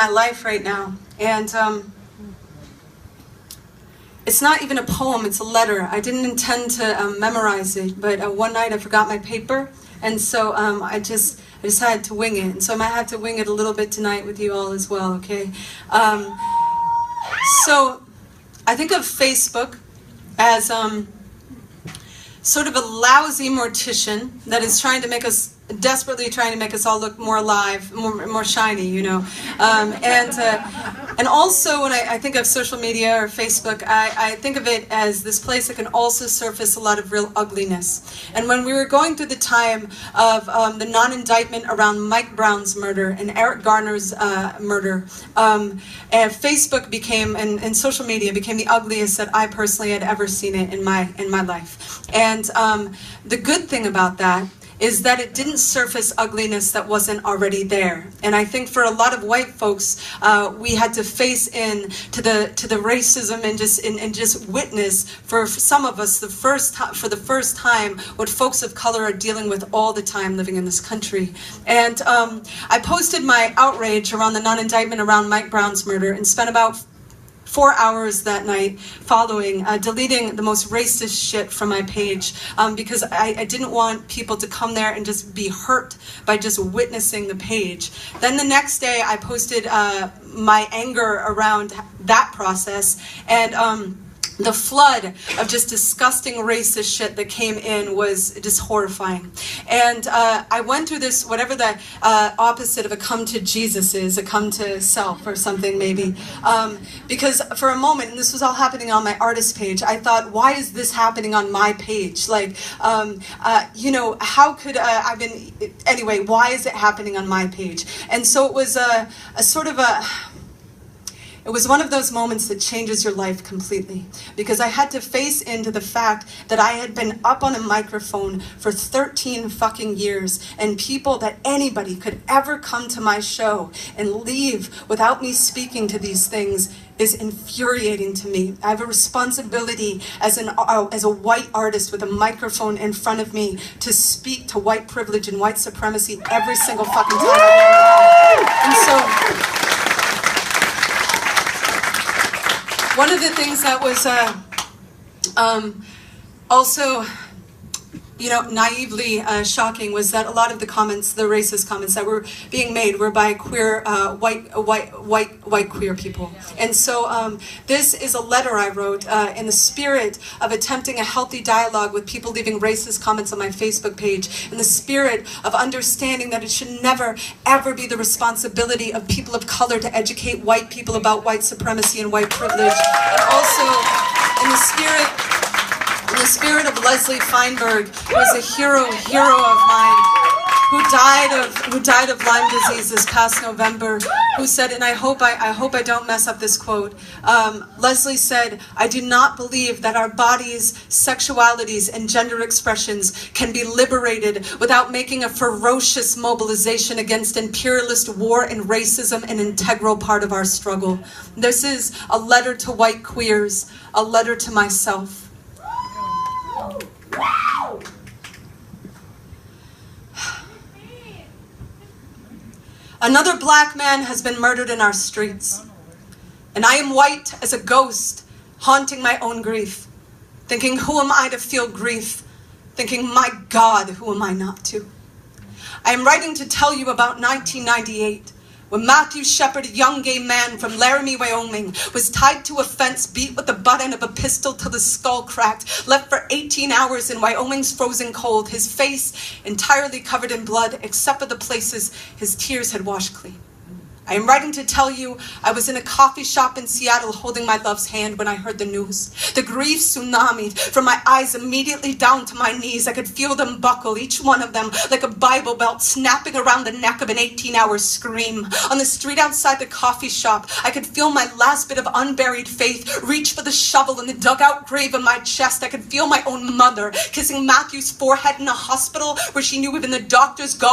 my life right now. And it's not even a poem, it's a letter. I didn't intend to memorize it, but one night I forgot my paper, and so I decided to wing it. And so I might have to wing it a little bit tonight with you all as well, okay? So I think of Facebook as sort of a lousy mortician that is trying to make us, desperately trying to make us all look more alive, more shiny, you know. And also when I think of social media or Facebook, I think of it as this place that can also surface a lot of real ugliness. And when we were going through the time of the non-indictment around Mike Brown's murder and Eric Garner's murder, and Facebook became, and social media became the ugliest that I personally had ever seen it in my life. And the good thing about that is that it didn't surface ugliness that wasn't already there. And I think for a lot of white folks, we had to face in to the racism and just witness, for some of us, for the first time, what folks of color are dealing with all the time living in this country. And I posted my outrage around the non-indictment around Mike Brown's murder and spent about 4 hours that night following, deleting the most racist shit from my page, because I didn't want people to come there and just be hurt by just witnessing the page. Then the next day I posted my anger around that process, and the flood of just disgusting racist shit that came in was just horrifying. And I went through this, whatever the opposite of a come to Jesus is, a come to self or something maybe. Because for a moment, and this was all happening on my artist page, I thought, why is this happening on my page? Like, you know, how could anyway, why is it happening on my page? And so it was it was one of those moments that changes your life completely, because I had to face into the fact that I had been up on a microphone for 13 fucking years, and people that anybody could ever come to my show and leave without me speaking to these things is infuriating to me. I have a responsibility as a white artist with a microphone in front of me to speak to white privilege and white supremacy every single fucking time. And so one of the things that was also, you know, naively shocking was that a lot of the comments, the racist comments that were being made, were by queer, white queer people. And so this is a letter I wrote in the spirit of attempting a healthy dialogue with people leaving racist comments on my Facebook page, in the spirit of understanding that it should never, ever be the responsibility of people of color to educate white people about white supremacy and white privilege. And also in the spirit of Leslie Feinberg, who is a hero of mine, who died of Lyme disease this past November, who said, and I hope I don't mess up this quote. Leslie said, "I do not believe that our bodies, sexualities, and gender expressions can be liberated without making a ferocious mobilization against imperialist war and racism, an integral part of our struggle." This is a letter to white queers, a letter to myself. Another black man has been murdered in our streets, and I am white as a ghost, haunting my own grief, thinking, who am I to feel grief? Thinking, my God, who am I not to? I am writing to tell you about 1998, when Matthew Shepard, a young gay man from Laramie, Wyoming, was tied to a fence, beat with the butt end of a pistol till the skull cracked, left for 18 hours in Wyoming's frozen cold, his face entirely covered in blood, except for the places his tears had washed clean. I am writing to tell you I was in a coffee shop in Seattle holding my love's hand when I heard the news. The grief tsunamied from my eyes immediately down to my knees. I could feel them buckle, each one of them like a Bible belt snapping around the neck of an 18-hour scream. On the street outside the coffee shop, I could feel my last bit of unburied faith reach for the shovel in the dugout grave in my chest. I could feel my own mother kissing Matthew's forehead in a hospital where she knew even the doctors, God,